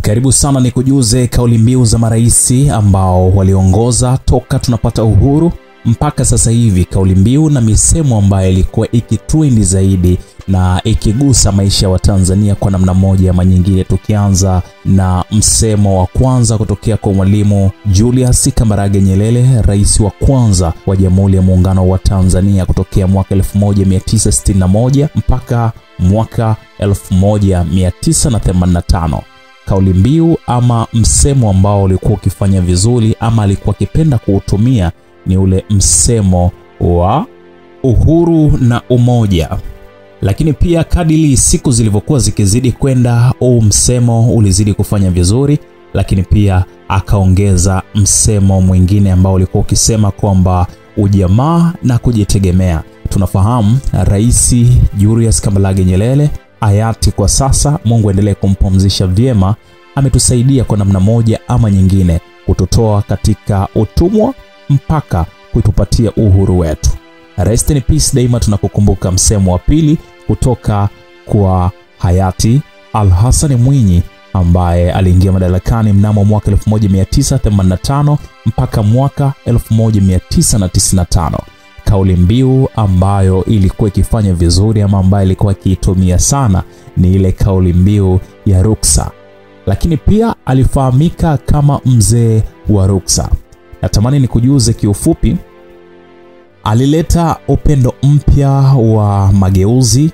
Karibu sana nikujuze kauli mbiu za maraisi ambao waliongoza toka tunapata uhuru mpaka sasa hivi, kauli mbiu na misemo ambayo ilikuwa ikitrend zaidi na ikigusa maisha wa Tanzania kwa namna moja ama nyingine. Tukianza na msemo wa kwanza kutokea kwa Mwalimu Julius Kambarage Nyerere, rais wa kwanza wa Jamhuri ya Muungano wa Tanzania kutokea mwaka 1961 mpaka mwaka 1985. Kauli mbiu ama msemo ambao ulikuwa ukifanya vizuri ama alikuwa akipenda kuutumia ni ule msemo wa uhuru na umoja. Lakini pia kadiri siku zilivyokuwa zikizidi kwenda, msemo ulizidi kufanya vizuri, lakini pia akaongeza msemo mwingine ambao ulikuwa ukisema kwamba ujamaa na kujitegemea. Tunafahamu Rais Julius Kambarage Nyerere hayati kwa sasa, Mungu endelee kumpumzisha vyema, ametusaidia kwa namna moja ama nyingine kututoa katika utumwa mpaka kutupatia uhuru wetu. Rest in peace daima. Tunakukumbuka msemo wa pili kutoka kwa hayati Al-Hassan Mwinyi ambaye aliingia madarakani mnamo mwaka 1985 mpaka mwaka 1995. Kauli mbiu ambayo ilikuwa ikifanya vizuri ama ambayo ilikuwa ikitumia sana ni ile kauli mbiu ya ruksa. Lakini pia alifahamika kama mzee wa ruksa. Natamani nikujuze kiufupi, alileta upendo mpya wa mageuzi,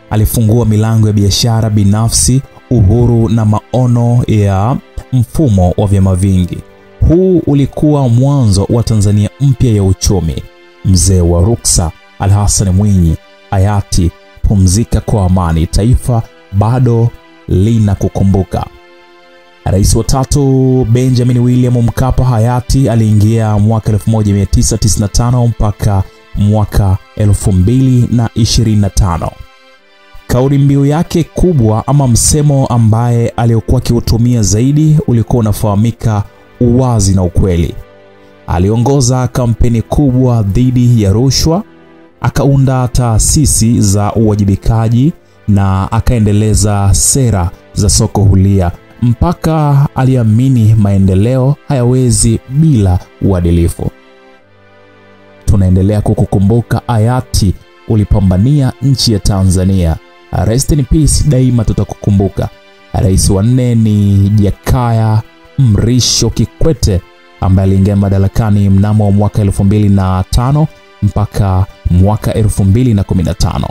alifungua milango ya biashara binafsi, uhuru na maono ya mfumo wa vyama vingi. Huu ulikuwa mwanzo wa Tanzania mpya ya uchumi. Mzee wa ruksa Al-Hassan Mwinyi hayati, pumzika kwa amani, taifa bado lina kukumbuka. Rais wa tatu Benjamin William Mkapa hayati, aliingia mwaka 1995 mpaka mwaka 2025. Kauli mbiu yake kubwa ama msemo ambaye aliokuwa akiutumia zaidi ulikuwa unafahamika uwazi na ukweli. Aliongoza kampeni kubwa dhidi ya rushwa, akaunda taasisi za uwajibikaji na akaendeleza sera za soko huria, mpaka aliamini maendeleo hayawezi bila uadilifu. Tunaendelea kukukumbuka hayati, ulipambania nchi ya Tanzania. Rest in peace daima, tutakukumbuka. Rais wa 4 ni Jakaya Mrisho Kikwete ambaye aliingia madarakani mnamo mwaka 2005 mpaka mwaka 2015.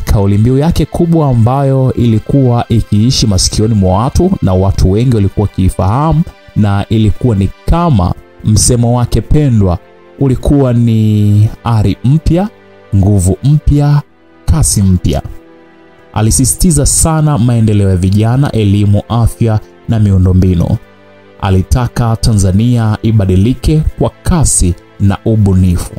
Kauli mbiu yake kubwa ambayo ilikuwa ikiishi masikioni mwa watu na watu wengi walikuwa kifahamu na ilikuwa ni kama msemo wake pendwa, ulikuwa ni ari mpya, nguvu mpya, kasi mpya. Alisisitiza sana maendeleo ya vijana, elimu, afya na miundombinu. Alitaka Tanzania ibadilike kwa kasi na ubunifu.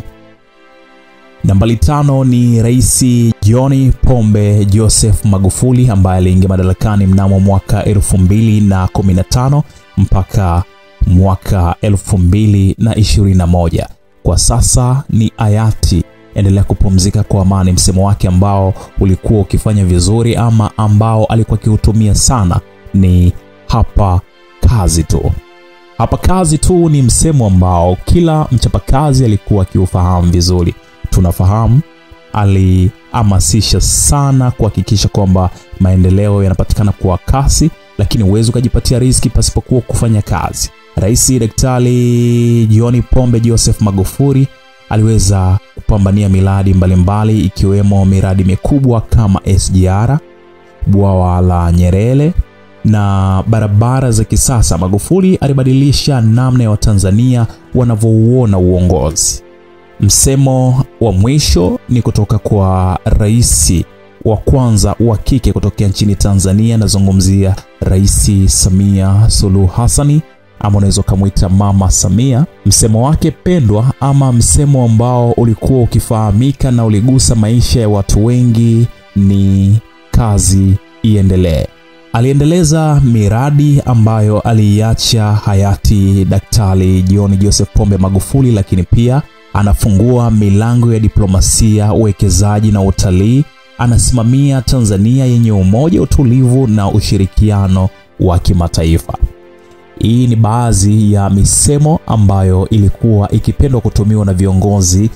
Nambari 5 ni Rais John Pombe Joseph Magufuli ambaye aliingia madarakani mnamo mwaka 2015 mpaka mwaka 2021. Kwa sasa ni hayati, endelea kupumzika kwa amani. Msemo wake ambao ulikuwa ukifanya vizuri ama ambao alikuwa akiutumia sana ni hapa kazi tu. Hapa kazi tu ni msemo ambao kila mchapakazi alikuwa akiufahamu vizuri. Tunafahamu alihamasisha sana kuhakikisha kwamba maendeleo yanapatikana kwa kasi, lakini uwezo kujipatia riziki pasipokuwa kufanya kazi. Rais Daktari John Pombe Joseph Magufuli aliweza kupambania miradi mbalimbali ikiwemo miradi mikubwa kama SGR, bwawa la Nyerere na barabara za kisasa. Magufuli alibadilisha namna ya Watanzania wanavyouona uongozi. Msemo wa mwisho ni kutoka kwa rais wa kwanza wa kike kutokea nchini Tanzania, nazungumzia Rais Samia Suluhu Hassan, ama unaweza kumuita Mama Samia. Msemo wake pendwa ama msemo ambao ulikuwa ukifahamika na uligusa maisha ya watu wengi ni kazi iendelee. Aliendeleza miradi ambayo aliacha hayati Daktari John Joseph Pombe Magufuli, lakini pia anafungua milango ya diplomasia, uwekezaji na utalii. Anasimamia Tanzania yenye umoja, utulivu na ushirikiano wa kimataifa. Hii ni baadhi ya misemo ambayo ilikuwa ikipendwa kutumiwa na viongozi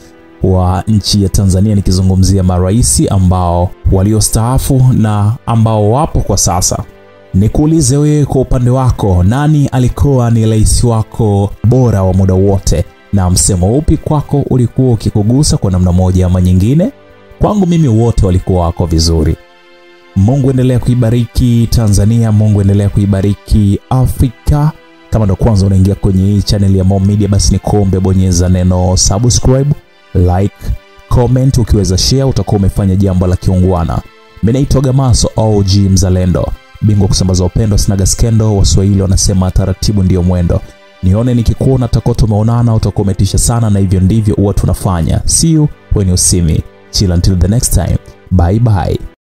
wa nchi ya Tanzania, nikizungumzia marais ambao waliostaafu na ambao wapo kwa sasa. Nikuulize wewe kwa upande wako, nani alikuwa ni rais wako bora wa muda wote, na msemo upi kwako ulikuwa ukikugusa kwa namna moja ama nyingine? Kwangu mimi wote walikuwa wako vizuri. Mungu endelea kuibariki Tanzania, Mungu endelea kuibariki Afrika. Kama ndo kwanza unaingia kwenye hii channel ya Mo Media, basi nikuombe bonyeza neno subscribe, like, comment, ukiweza share utakuwa umefanya jambo la kiungwana. Mimi naitwa Gamaso OG Mzalendo, bingwa kusambaza upendo, sinaga skendo. Waswahili wanasema taratibu ndio mwendo. Nione nikikuona utakuwa tumeonana, utakuwa umetisha sana, na hivyo ndivyo huwa tunafanya. See you when you see me. Chill until the next time. Bye bye.